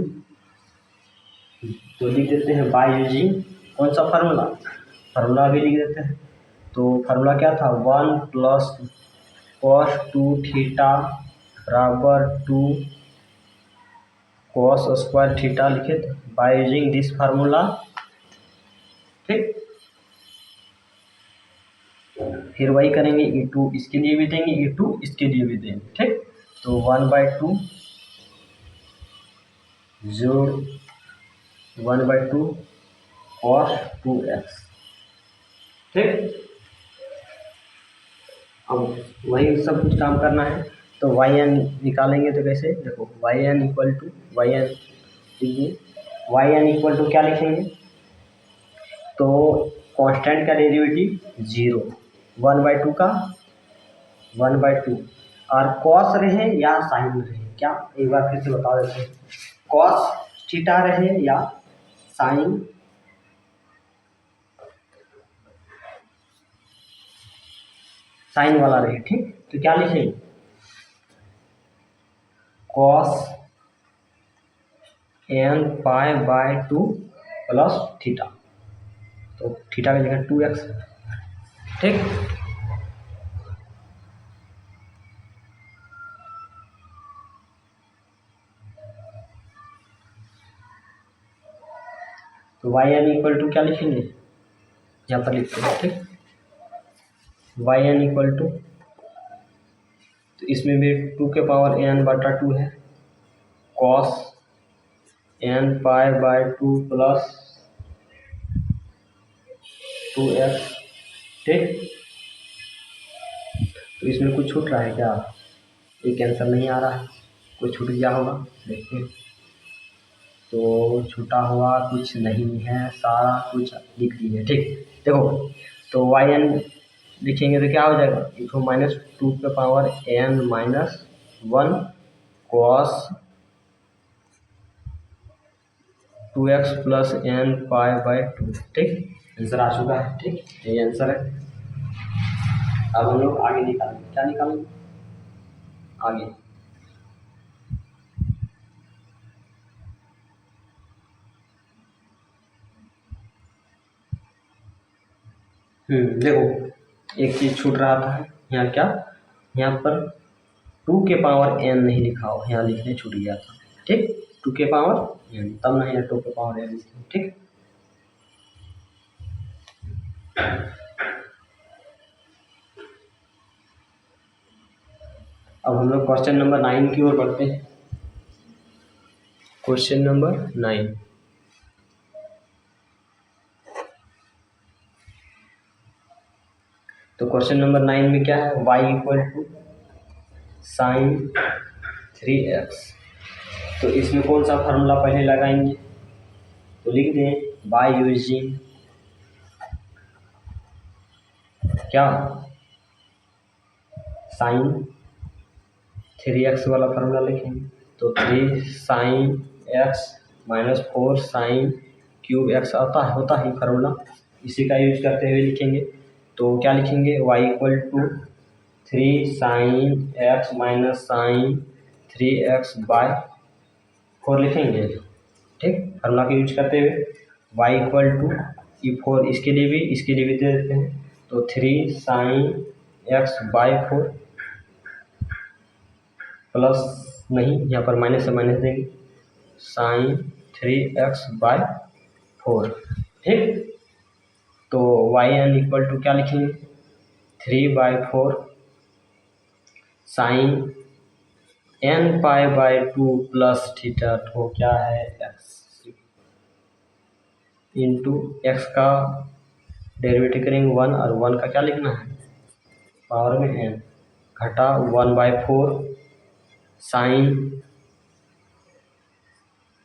तो लिख देते हैं बाय यूजिंग कौन सा फार्मूला भी लिख देते हैं। तो फार्मूला क्या था 1 प्लस कॉस 2 थीटा बराबर 2 कॉस स्क्वायर थीटा लिखे थे बाय यूजिंग दिस फार्मूला। ठीक, फिर वही करेंगे E2 इसके लिए भी देंगे, E2 इसके लिए भी देंगे। ठीक, तो 1/2 1/2 कॉस 2x। ठीक, अब वही सब कुछ काम करना है। तो वाई एन निकालेंगे तो कैसे देखो वाई एन इक्वल टू क्या लिखेंगे, तो कांस्टेंट का डेरिवेटिव 0 1/2 का 1/2 और कॉस रहे या साइन रहे, क्या एक बार फिर से बता देते हैं, कॉस थीटा रहे या साइन वाला रहे, ठीक। तो क्या लिखेंगे, कॉस n π/2 प्लस थीटा, तो थीटा का जगह 2x, ठीक। तो वाई एन इक्वल टू क्या लिखेंगे, यहाँ पर लिखते हैं, ठीक। वाई एन इक्वल टू, तो इसमें भी 2n/2 है, कॉस n π/2 प्लस 2x, ठीक। तो इसमें कुछ छूट रहा है क्या, ये कैंसिल नहीं आ रहा है, कुछ छूट गया होगा, देखते हैं। तो छूटा हुआ कुछ नहीं है, सारा कुछ लिख दिए, ठीक। देखो, तो वाई एन लिखेंगे तो क्या हो जाएगा, देखो -2n-1 cos 2x plus n π/2, ठीक। आंसर आ चुका है, ठीक, यही आंसर है। अब हम लोग आगे निकालेंगे, क्या निकालेंगे आगे, देखो एक चीज़ छूट रहा था यहाँ, क्या, यहाँ पर 2n नहीं लिखा हो, यहाँ लिखने छूट गया था, ठीक। 2n तब नहीं है 2n लिखते, ठीक। अब हम लोग क्वेश्चन नंबर 9 की ओर बढ़ते हैं। क्वेश्चन नंबर 9, तो क्वेश्चन नंबर 9 में क्या है, y equal to sign 3x, तो इसमें कौन सा फार्मूला पहले लगाएंगे, तो लिख दें बाय यूजिंग क्या, साइन 3x वाला फार्मूला लिखेंगे, तो 3 sine x minus 4 sine cube x होता है फार्मूला, इसी का यूज करते हुए लिखेंगे। तो क्या लिखेंगे, y equal to 3 sine x minus sine 3x/4 लिखेंगे, ठीक, फार्मूला का यूज करते हुए। y इक्वल टू, ये 4 इसके लिए भी दे देते हैं, तो 3 साइन x/4 प्लस, नहीं यहाँ पर माइनस से माइनस देंगे, साइन 3x/4, ठीक। तो वाई एन इक्वल टू क्या लिखेंगे, 3/4 साइन n π/2 प्लस थीटा, तो क्या है x इंटू एक्स का डेरिवेटिव करेंगे 1, और 1 का क्या लिखना है, पावर में n, घटा 1/4 साइन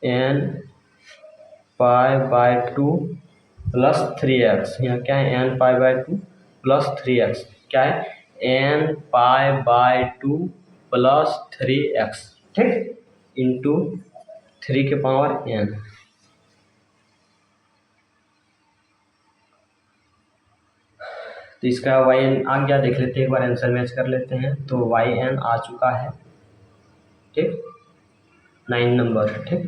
n π/2 प्लस 3x, यहाँ क्या है n π/2 प्लस 3x, क्या है n π/2 प्लस 3x, ठीक, इंटू 3 के पावर n। तो इसका वाई एन आ गया, देख लेते हैं एक बार, आंसर मैच कर लेते हैं। तो वाई एन आ चुका है, ठीक, 9 नंबर, ठीक।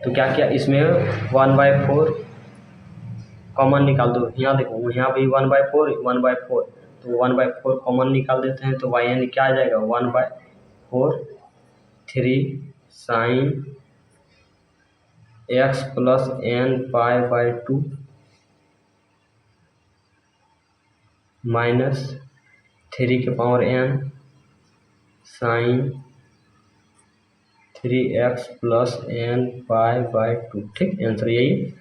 तो क्या किया, इसमें 1/4 कॉमन निकाल दो, यहाँ देखो, यहाँ भी 1/4 तो 1/4 कॉमन निकाल देते हैं, तो वाई एन क्या आ जाएगा, 1/4 3 sine x plus n π/2 minus 3 के power n sine 3x plus n π/2, ठीक, आंसर यही।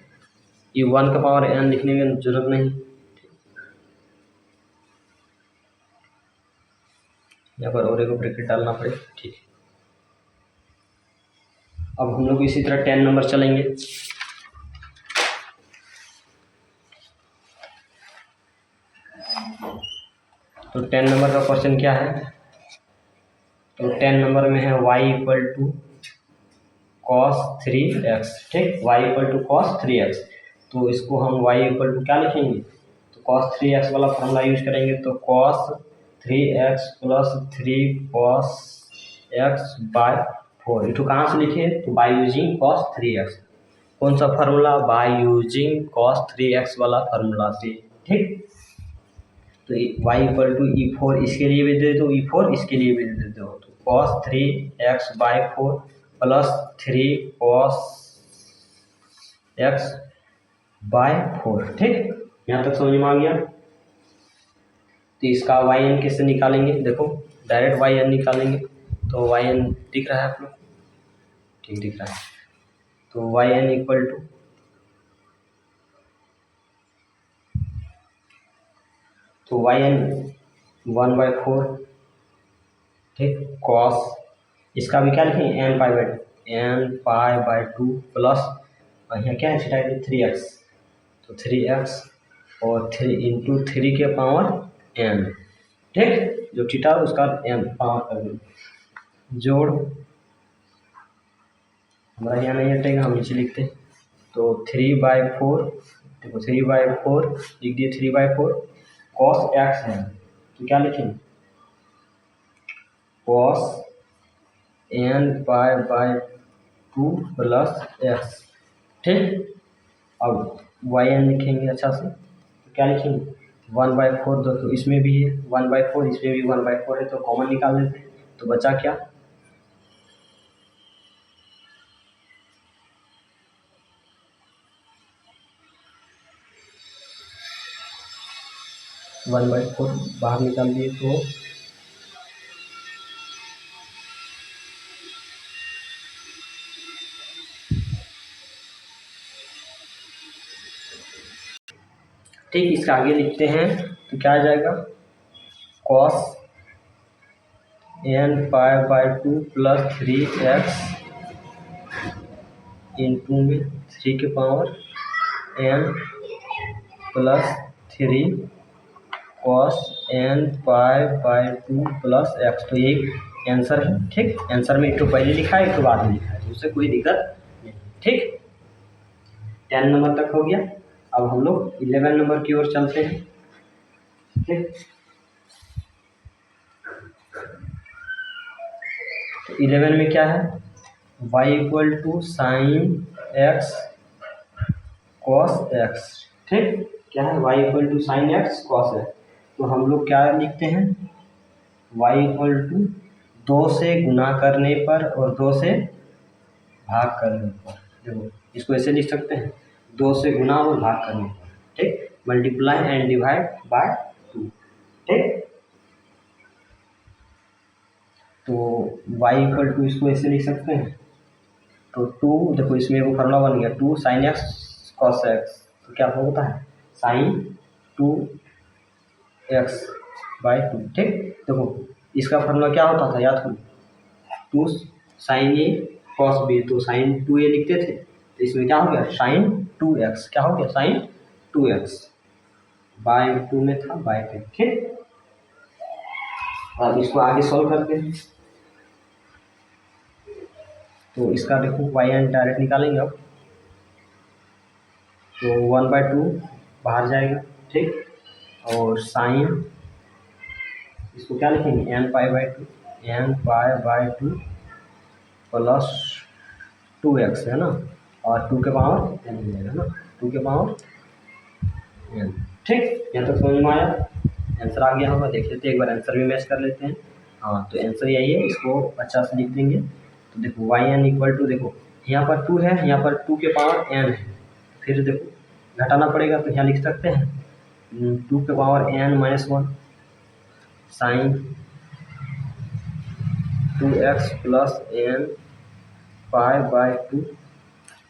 ये 1 का पावर n लिखने की जरूरत नहीं, यहाँ पर और एक ब्रैकेट डालना पड़ेगा, ठीक। अब हम लोग इसी तरह 10 नंबर चलेंगे। तो 10 नंबर का क्वेश्चन क्या है? तो 10 नंबर में है y equal to cos 3x, ठीक, y equal to cos 3x। तो इसको हम y इक्वल टू क्या लिखेंगे? तो कॉस 3x वाला फॉर्मूला यूज करेंगे, तो cos 3x plus 3 cos x by 4। Into कहाँ से लिखे? तो बाय यूजिंग कॉस 3x। कौन सा formula? By using cos 3x वाला फार्मूला से, ठीक। तो y इक्वल टू E4 इसके लिए भी दे दो, E4 इसके लिए भी दे दो, तो cos 3x by 4 plus 3 cos x by 4, ठीक। यहाँ तक समझ में आ गया? तो इसका yn कैसे निकालेंगे? देखो डायरेक्ट yn निकालेंगे, तो yn दिख रहा है आप लोग? ठीक दिख रहा है। तो yn इक्वल टू, तो yn 1/4, ठीक, कॉस इसका भी क्या लिखेंगे? n पाई बाई 2 प्लस यहाँ क्या है? थीटा 3x, तो 3x और 3 इंटू 3 के पावर n, ठीक, जो थीटा उसका n पावर कर दें, जोड़ हमारा यहाँ नहीं हटेगा, हम नीचे लिखते हैं। तो 3/4, देखो 3/4 लिख दिए, 3/4 कॉस x है, तो क्या लिखेंगे? Cos n pi by 2 plus x, ठीक। अब yn लिखेंगे अच्छा से, तो क्या लिखेंगे? 1/4, तो इसमें भी है 1/4, इसमें भी 1/4 है, तो कॉमन निकाल लेते हैं, तो बचा क्या? वन बाई फोर बाहर निकाल दिए, तो ठीक, इसका आगे लिखते हैं, तो क्या आ जाएगा? Cos n pi by 2 plus 3x into में 3 के power n plus 3 cos n pi by 2 plus x। तो ये आंसर है, ठीक। आंसर में एक तो पहले लिखा है, एक तो बाद में लिखा है, उससे कोई दिक्कत नहीं, ठीक। 10 नंबर तक हो गया। अब हम लोग 11 नंबर की ओर चलते हैं, ठीक। 11 में क्या है? y equal to sine x cos x, ठीक। क्या है? y equal to sine x cos x। तो हम लोग क्या लिखते हैं? y इक्वल टू 2 से गुना करने पर और 2 से भाग करने पर। देखो इसको ऐसे लिख सकते हैं, 2 से गुना और भाग करने पर, ठीक। मल्टीप्लाई एंड डिवाइड बाय 2, ठीक। तो y इक्वल टू इसको ऐसे लिख सकते हैं, तो 2, देखो इसमें वो फॉर्मूला बन गया 2 साइन एक्स कॉस एक्स, तो क्या होता है? साइन 2x बाई 2, ठीक। देखो इसका फॉर्मूला क्या होता था, याद करो, 2 साइन ए कॉस बी, तो साइन 2a लिखते थे, तो इसमें क्या हो गया? साइन 2x, क्या हो गया? साइन 2x बाई 2 में था बाई 2, ठीक। अब इसको आगे सॉल्व करते हैं, तो इसका देखो yn डायरेक्ट निकालेंगे अब, तो 1/2 बाहर जाएगा, ठीक। और साइन इसको क्या लिखेंगे? n pi by 2, n pi by 2 plus 2x है ना, और 2 के पावर n हो जाएगा ना, 2 के पावर n, ठीक। यहाँ तक समझ में आया? आंसर आ गया होगा, देख लेते हैं एक बार, आंसर भी मैच कर लेते हैं। हाँ, तो आंसर यही है, इसको अच्छा से लिख देंगे। तो देखो yn इक्वल टू, देखो यहाँ पर 2 है, यहाँ पर 2 के पावर n है, फिर देखो घटाना पड़ेगा, तो यहाँ लिख सकते हैं 2 के power n minus 1 sine 2x plus n pi by 2,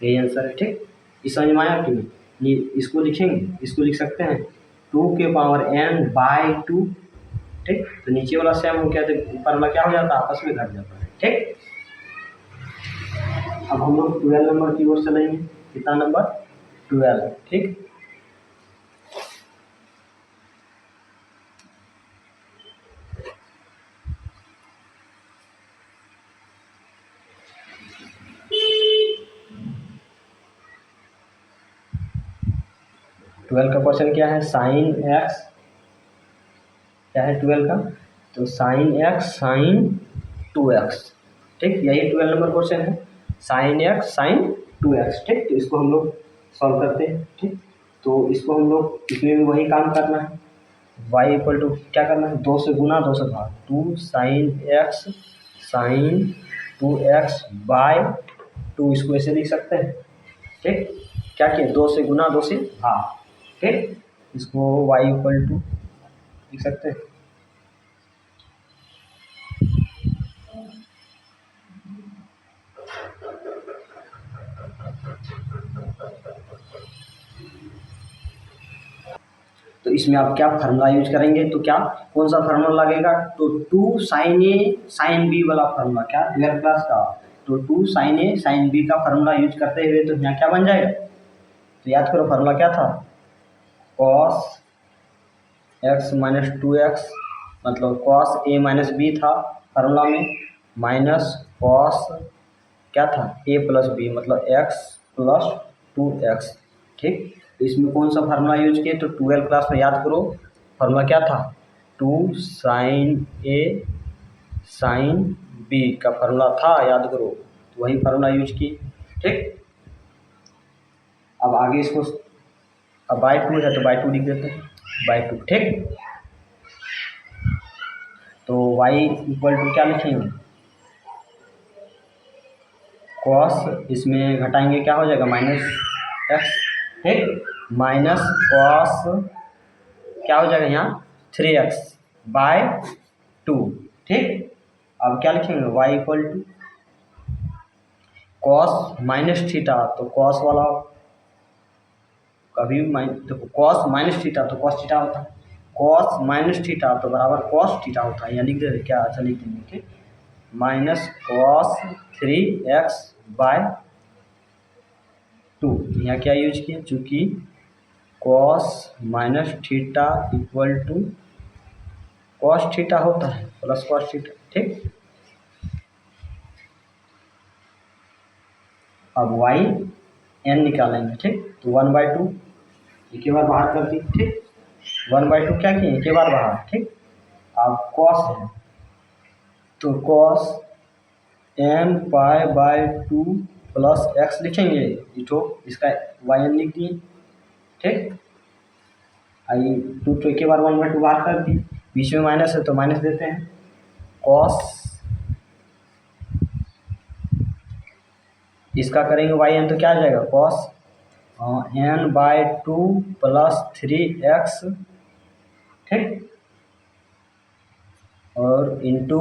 यही आंसर है, ठीक। इस समझ में आया कि नहीं? इसको लिखेंगे, इसको लिख सकते हैं 2 के पावर n बाई 2, ठीक। तो नीचे वाला सेम हो गया, तो ऊपर वाला क्या हो जाता है? आपस में घट जाता है, ठीक। अब हम लोग 12 नंबर की ओर चलेंगे। कितना नंबर? 12, ठीक। 12 का क्वेश्चन क्या है, साइन एक्स क्या है 12 का, तो साइन एक्स साइन 2x, ठीक, यही 12 नंबर क्वेश्चन है, साइन एक्स साइन 2x, ठीक। तो इसको हम लोग सॉल्व करते हैं, ठीक। तो इसको हम लोग इसमें भी वही काम करना है, y इक्वल टू क्या करना है, 2 से गुना 2 से भाग, 2 sine x sign 2x bye 2, इसको ऐसे लिख सकते हैं, ठीक। क्या किया, 2 से गुना 2 से भाग, ठीक। इसको y इक्वल टू लिख सकते हैं, तो इसमें आप क्या फार्मूला यूज करेंगे, तो क्या कौन सा फार्मूला लगेगा, तो 2 साइन ए साइन बी वाला फार्मूला, क्या 12 क्लास का, तो 2 साइन ए साइन बी का फार्मूला यूज करते हुए तो यहाँ क्या बन जाएगा, तो याद करो फार्मूला क्या था, कॉस एक्स माइनस 2x, मतलब कॉस ए माइनस बी था फार्मूला में, माइनस कॉस क्या था ए प्लस बी, मतलब x प्लस 2x, ठीक। तो इसमें कौन सा फार्मूला यूज किए, तो 12 क्लास में याद करो फार्मूला क्या था, 2 साइन ए साइन बी का फार्मूला था, याद करो, तो वही फार्मूला यूज किए, ठीक। अब आगे इसको, अब बाय 2 है तो बाय 2 लिख देते हैं, बाय 2, ठीक। तो y इक्वल टू क्या लिखेंगे, कॉस, इसमें घटाएंगे क्या हो जाएगा, माइनस एक्स, ठीक, माइनस कॉस क्या हो जाएगा यहाँ 3x बाय 2, ठीक। अब क्या लिखेंगे, y equal to cos minus theta, तो कॉस वाला कभी देखो कॉस माइनस थीटा तो कॉस थीटा होता है, कॉस माइनस थीटा तो बराबर कॉस थीटा होता है, यहाँ लिख दे क्या, अच्छा लिख देंगे, ठीक, माइनस कॉस 3x बाय 2, यहाँ क्या यूज किया, चूँकि cos minus theta equal to cos theta होता है प्लस कॉस थीटा, ठीक। अब y n निकालेंगे, ठीक, तो 1/2 एक ही बार बाहर कर दी, ठीक, 1/2 क्या किए, एक ही बार बाहर, ठीक। अब कॉस है तो cos n pi by 2 plus x लिखेंगे, ये तो इसका yn लिख दिए, ठीक। आई 2 तो एक ही बार 1/2 बाहर कर दी, बीच में माइनस है तो माइनस देते हैं, कॉस इसका करेंगे yn तो क्या आ जाएगा, कॉस n/2 प्लस 3x, ठीक, और इंटू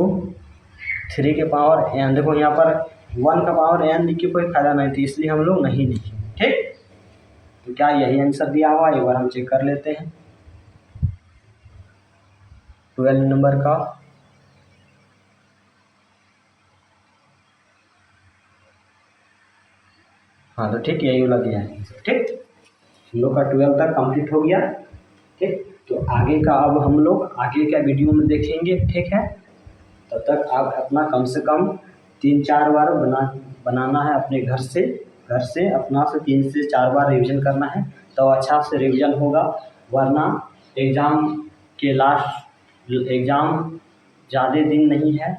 3 के पावर n, देखो यहाँ पर 1 का पावर n लिख के कोई फायदा नहीं थी, इसलिए हम लोग नहीं लिखे, ठीक। तो क्या यही आंसर दिया हुआ, एक बार हम चेक कर लेते हैं 12 नंबर का, हाँ तो ठीक यही वाला दिया है, ठीक। हम लोग का 12 तक कंप्लीट हो गया, ठीक। तो आगे का अब हम लोग आगे का वीडियो में देखेंगे, ठीक है। तब तक आप अपना कम से कम 3-4 बार बनाना है अपने घर से अपना से 3 से 4 बार रिवीजन करना है, तो अच्छा से रिवीजन होगा, वरना एग्ज़ाम के एग्ज़ाम ज़्यादा दिन नहीं है,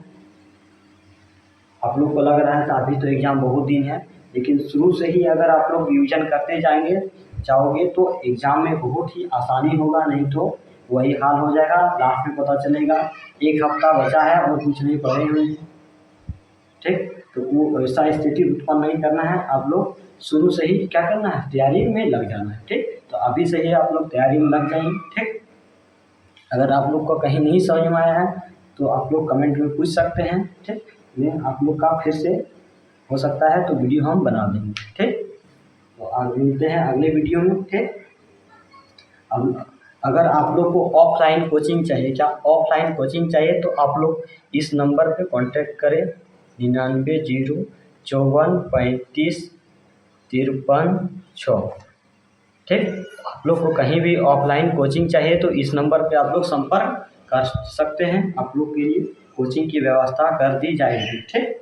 आप लोग को लग रहा है तो अभी तो एग्ज़ाम बहुत दिन है, लेकिन शुरू से ही अगर आप लोग रिवीजन करते जाओगे तो एग्ज़ाम में बहुत ही आसानी होगा, नहीं तो वही हाल हो जाएगा, लास्ट में पता चलेगा 1 हफ्ता बचा है और कुछ नहीं पढ़े हुए हैं, ठीक। तो वो ऐसा स्थिति उत्पन्न नहीं करना है, आप लोग शुरू से ही क्या करना है, तैयारी में लग जाना है, ठीक। तो अभी से ही आप लोग तैयारी में लग जाएंगे, ठीक। अगर आप लोग को कहीं नहीं समझ में आया है तो आप लोग कमेंट में पूछ सकते हैं, ठीक। मैं आप लोग का फिर से हो सकता है तो वीडियो हम बना देंगे, ठीक। तो आज मिलते हैं अगले वीडियो में, ठीक। अब अगर आप लोग को ऑफलाइन कोचिंग चाहिए, क्या ऑफलाइन कोचिंग चाहिए, तो आप लोग इस नंबर पे कांटेक्ट करें 9904355356, ठीक। आप लोग को कहीं भी ऑफलाइन कोचिंग चाहिए तो इस नंबर पे आप लोग संपर्क कर सकते हैं, आप लोग के लिए कोचिंग की व्यवस्था कर दी जाएगी, ठीक।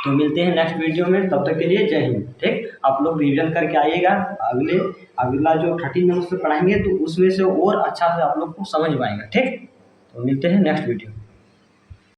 तो मिलते हैं नेक्स्ट वीडियो में, तब तक के लिए जय हिंद। ठीक, आप लोग रिवीजन करके आइएगा, अगला जो 13 नंबर से पढ़ाएंगे तो उसमें से और अच्छा से आप लोग को समझ पाएंगे। ठीक, तो मिलते हैं नेक्स्ट वीडियो में।